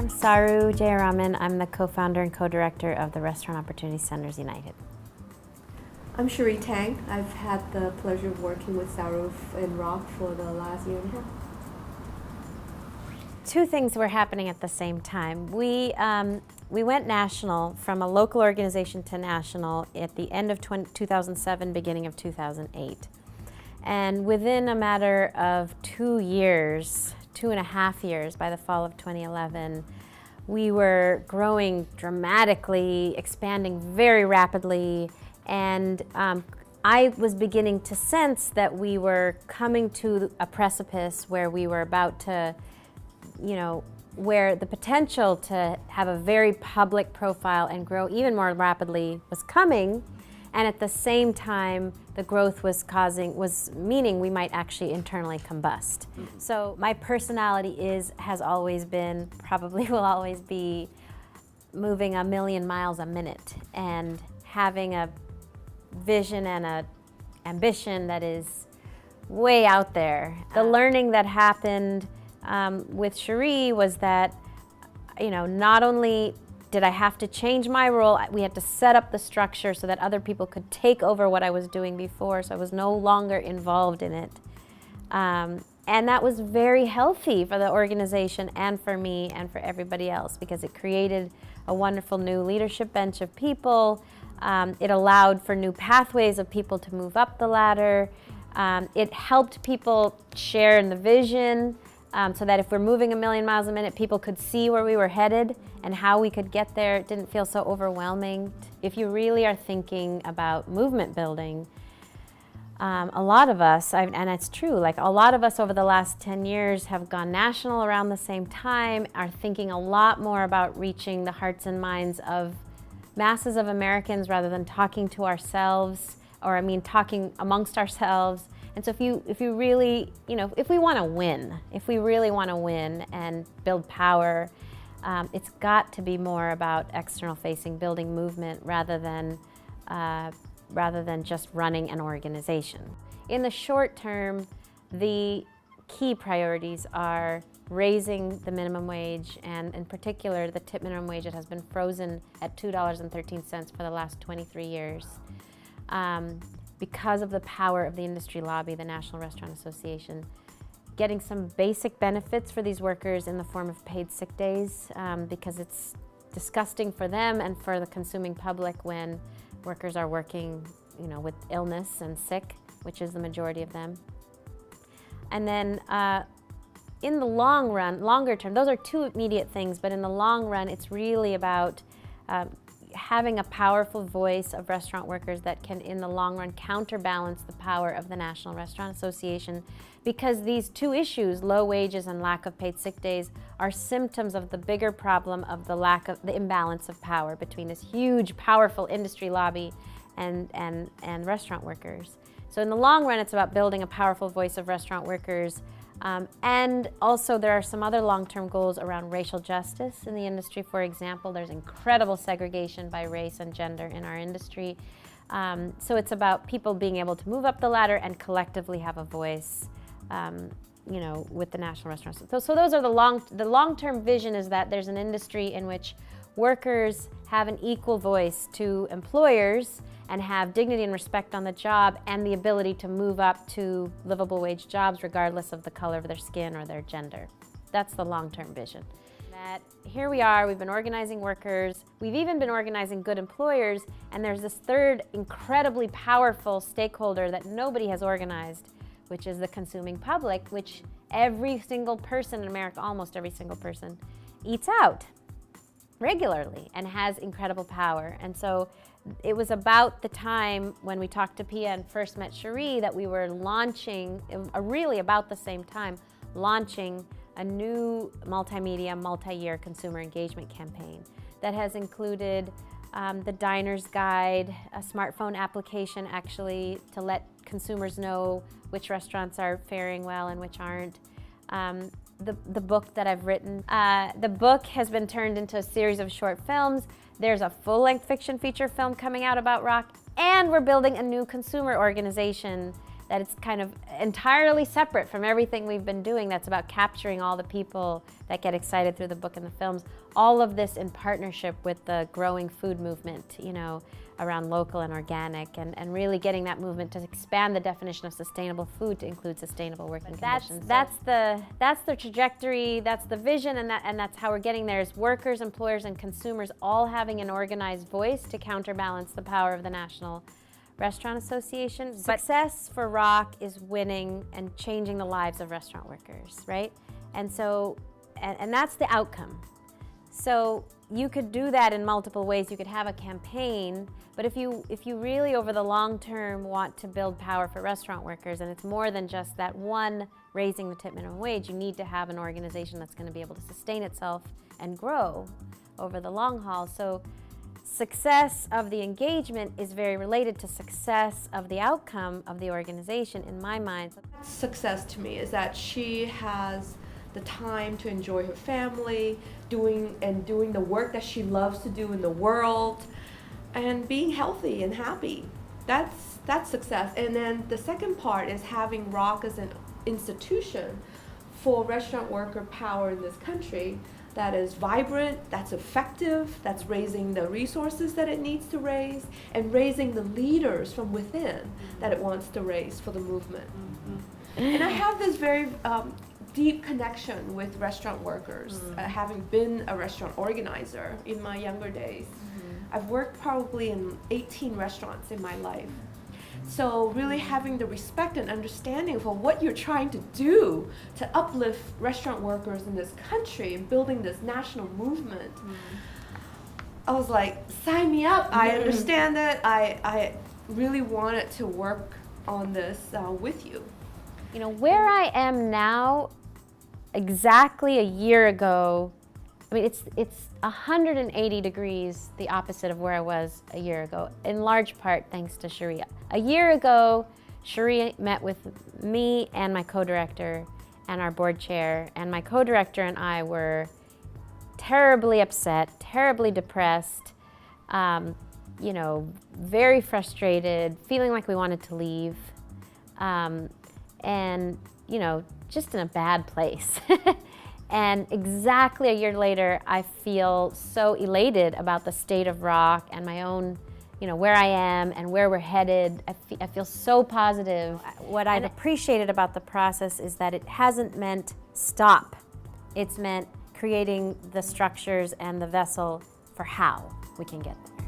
I'm Saru Jayaraman. I'm the co-founder and co-director of the Restaurant Opportunity Centers United. I'm Cherie Tang. I've had the pleasure of working with Saru and Rock for the last year and a half. Two things were happening at the same time. We went national, from a local organization to national, at the end of 2007, beginning of 2008. And within a matter of 2 years, 2.5 years, by the fall of 2011, we were growing dramatically, expanding very rapidly, and I was beginning to sense that we were coming to a precipice where we were about to, where the potential to have a very public profile and grow even more rapidly was coming, and at the same time, the growth was meaning we might actually internally combust. Mm-hmm. So my personality has always been, probably will always be, moving a million miles a minute and having a vision and a ambition that is way out there. The learning that happened with Cherie was that, not only did I have to change my role, we had to set up the structure so that other people could take over what I was doing before, so I was no longer involved in it. And that was very healthy for the organization and for me and for everybody else, because it created a wonderful new leadership bench of people. It allowed for new pathways of people to move up the ladder. It helped people share in the vision, so that if we're moving a million miles a minute, people could see where we were headed and how we could get there. It didn't feel so overwhelming. If you really are thinking about movement building, a lot of us, and it's true, like a lot of us over the last 10 years have gone national around the same time, are thinking a lot more about reaching the hearts and minds of masses of Americans rather than talking to ourselves, talking amongst ourselves. And so if you really, if we want to win, if we really want to win and build power, it's got to be more about external facing, building movement rather than just running an organization. In the short term, the key priorities are raising the minimum wage, and in particular the tip minimum wage that has been frozen at $2.13 for the last 23 years. Because of the power of the industry lobby, the National Restaurant Association, getting some basic benefits for these workers in the form of paid sick days, because it's disgusting for them and for the consuming public when workers are working, with illness and sick, which is the majority of them. And then in the long run, longer term, those are two immediate things, but in the long run, it's really about having a powerful voice of restaurant workers that can, in the long run, counterbalance the power of the National Restaurant Association, because these two issues, low wages and lack of paid sick days, are symptoms of the bigger problem of the imbalance of power between this huge, powerful industry lobby and restaurant workers. So in the long run, it's about building a powerful voice of restaurant workers. And also there are some other long-term goals around racial justice in the industry. For example, there's incredible segregation by race and gender in our industry. So it's about people being able to move up the ladder and collectively have a voice, with the National Restaurant. So those are the long-term vision is that there's an industry in which workers have an equal voice to employers and have dignity and respect on the job and the ability to move up to livable wage jobs regardless of the color of their skin or their gender. That's the long-term vision. That here we are, we've been organizing workers, we've even been organizing good employers, and there's this third incredibly powerful stakeholder that nobody has organized, which is the consuming public, which every single person in America, almost every single person, eats out regularly and has incredible power. And so it was about the time when we talked to Pia and first met Cherie that we were launching, really about the same time, launching a new multimedia, multi-year consumer engagement campaign that has included the Diner's Guide, a smartphone application actually to let consumers know which restaurants are faring well and which aren't. The book that I've written. The book has been turned into a series of short films. There's a full-length fiction feature film coming out about Rock, and we're building a new consumer organization that it's kind of entirely separate from everything we've been doing that's about capturing all the people that get excited through the book and the films. All of this in partnership with the growing food movement, you know, around local and organic, and really getting that movement to expand the definition of sustainable food to include sustainable working conditions. That's the trajectory, that's the vision, and that's how we're getting there, is workers, employers, and consumers all having an organized voice to counterbalance the power of the National Restaurant Association. Success for ROC is winning and changing the lives of restaurant workers, right? And so, and that's the outcome. So you could do that in multiple ways. You could have a campaign, but if you really over the long term want to build power for restaurant workers, and it's more than just that one raising the tip minimum wage, you need to have an organization that's going to be able to sustain itself and grow over the long haul. So success of the engagement is very related to success of the outcome of the organization, in my mind. Success to me is that she has the time to enjoy her family, doing the work that she loves to do in the world, and being healthy and happy. That's success. And then the second part is having ROC as an institution for restaurant worker power in this country that is vibrant, that's effective, that's raising the resources that it needs to raise, and raising the leaders from within that it wants to raise for the movement. And I have this very deep connection with restaurant workers, having been a restaurant organizer in my younger days. I've worked probably in 18 restaurants in my life. So really having the respect and understanding for what you're trying to do to uplift restaurant workers in this country and building this national movement, I was like, sign me up. I understand it. I really wanted to work on this with you. You know, where I am now, exactly a year ago, I mean, it's 180 degrees the opposite of where I was a year ago, in large part thanks to Cherie. A year ago, Cherie met with me and my co-director and our board chair, and my co-director and I were terribly upset, terribly depressed, you know, very frustrated, feeling like we wanted to leave, and, you know, just in a bad place. And exactly a year later, I feel so elated about the state of ROC and my own, you know, where I am and where we're headed. I feel so positive. What I've appreciated about the process is that it hasn't meant stop. It's meant creating the structures and the vessel for how we can get there.